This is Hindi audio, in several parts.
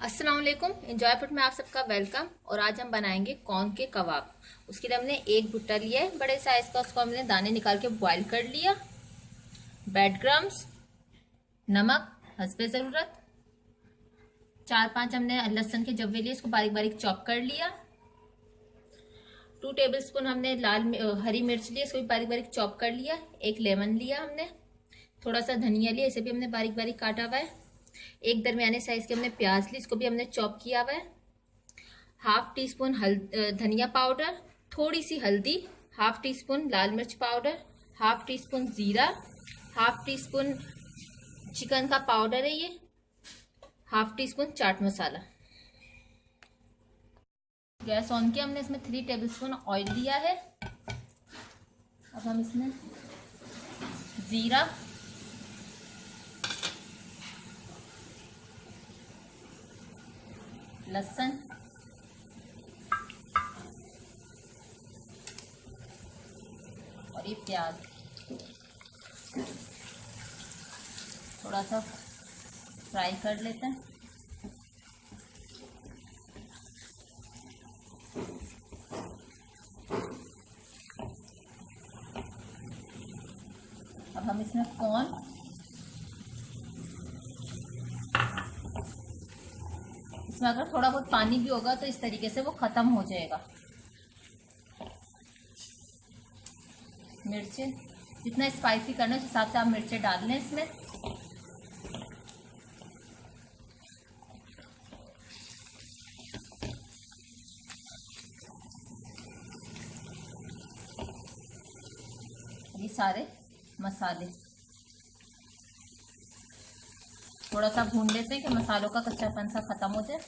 अस्सलाम वालेकुम। इंजॉय फूड में आप सबका वेलकम। और आज हम बनाएंगे कॉर्न के कबाब। उसके लिए हमने एक भुट्टा लिया है बड़े साइज का, उसको हमने दाने निकाल के बॉईल कर लिया। ब्रेड क्रम्स, नमक हस्बे ज़रूरत, 4-5 हमने लहसुन के जब्वे लिए, इसको बारीक बारीक चॉप कर लिया। 2 टेबलस्पून हमने हरी मिर्च ली, इसको भी बारीक बारीक चॉप कर लिया। एक लेमन लिया हमने, थोड़ा सा धनिया लिया, इसे भी हमने बारीक बारीक काटा हुआ है। एक दरमियाने साइज के हमने प्याज ली, इसको भी हमने चॉप किया हुआ है। हाफ टी स्पून धनिया पाउडर, थोड़ी सी हल्दी, हाफ टी स्पून लाल मिर्च पाउडर, हाफ टी स्पून जीरा, हाफ टी स्पून चिकन का पाउडर है ये, half tea spoon chaat masala. Gas on किया हमने, इसमें 3 टेबलस्पून ऑयल दिया है। अब हम इसमें जीरा, लहसुन, और ये प्याज थोड़ा सा फ्राई कर लेते हैं। अब हम इसमें कॉर्न, इसमें अगर थोड़ा बहुत पानी भी होगा तो इस तरीके से वो खत्म हो जाएगा। मिर्चें जितना स्पाइसी करना है उस हिसाब से आप मिर्चें डाल लें इसमें। ये सारे मसाले थोड़ा सा भून लेते हैं कि मसालों का कच्चापन सा खत्म हो जाए।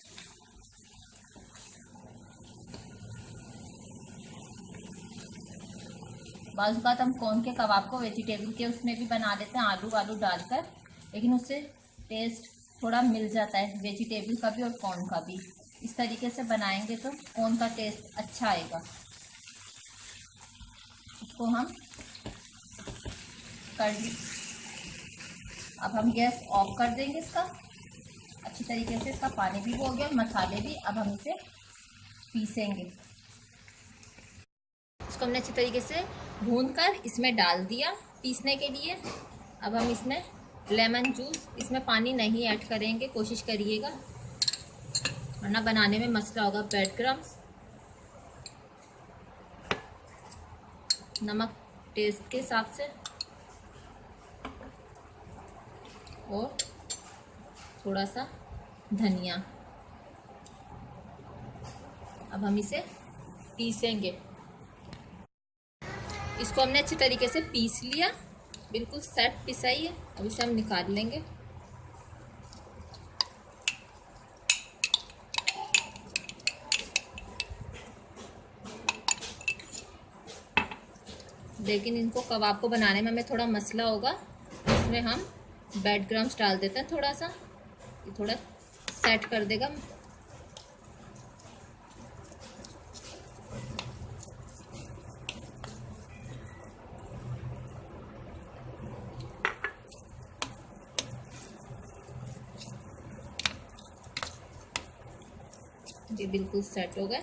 बाज़ औक़ात हम कॉर्न के कबाब को वेजिटेबल के उसमें भी बना लेते हैं, आलू वालू डालकर, लेकिन उससे टेस्ट थोड़ा मिल जाता है वेजिटेबल का भी और कॉर्न का भी। इस तरीके से बनाएंगे तो कॉर्न का टेस्ट अच्छा आएगा। इसको हम कर ली। अब हम गैस ऑफ कर देंगे इसका अच्छी तरीके से। इसका पानी भी हो गया, मसाले भी। अब हम इसे पीसेंगे। इसको हमने अच्छी तरीके से भूनकर इसमें डाल दिया पीसने के लिए। अब हम इसमें लेमन जूस, इसमें पानी नहीं ऐड करेंगे, कोशिश करिएगा वरना बनाने में मसला होगा। ब्रेड क्रम्स, नमक टेस्ट के हिसाब से, और थोड़ा सा धनिया। अब हम इसे पीसेंगे। इसको हमने अच्छी तरीके से पीस लिया, बिल्कुल सेट पिसाई है। अब इसे हम निकाल लेंगे। लेकिन इनको कबाब को बनाने में हमें थोड़ा मसला होगा, इसमें हम ब्रेड क्रम्स डाल देते हैं थोड़ा सा, ये थोड़ा सेट कर देगा। ये बिल्कुल सेट हो गए।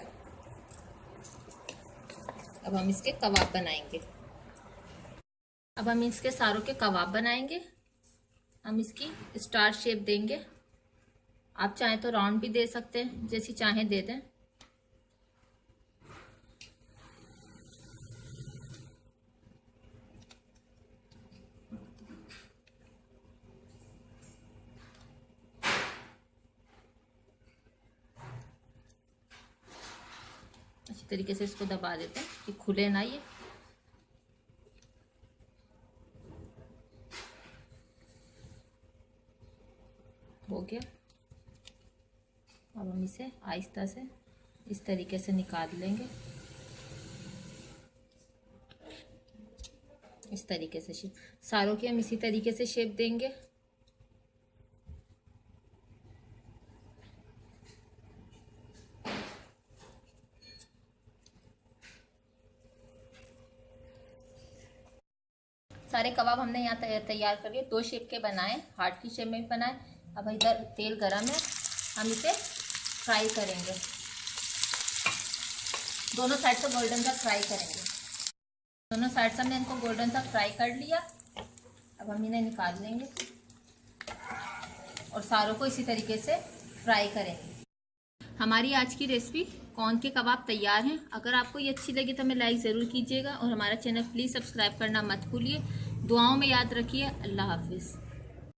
अब हम इसके कबाब बनाएंगे। अब हम इसके सारों के कबाब बनाएंगे। हम इसकी स्टार शेप देंगे। आप चाहें तो राउंड भी दे सकते हैं, जैसी चाहें दे दें। अच्छी तरीके से इसको दबा देते हैं कि खुले ना ये। हो गया। अब हम इसे आहिस्ता से इस तरीके से निकाल लेंगे। इस तरीके से शेप सारों की हम इसी तरीके से शेप देंगे। सारे कबाब हमने यहाँ तैयार कर लिए। 2 शेप के बनाए, हार्ट की शेप में भी बनाए। अब इधर तेल गरम है, हम इसे फ्राई करेंगे, दोनों साइड से गोल्डन सा फ्राई करेंगे। दोनों साइड से हमने इनको गोल्डन सा फ्राई कर लिया। अब हम इन्हें निकाल लेंगे और सारों को इसी तरीके से फ्राई करेंगे। हमारी आज की रेसिपी कॉर्न के कबाब तैयार हैं। अगर आपको ये अच्छी लगी तो हमें लाइक ज़रूर कीजिएगा और हमारा चैनल प्लीज़ सब्सक्राइब करना मत भूलिए। दुआओं में याद रखिए। अल्लाह हाफिज़।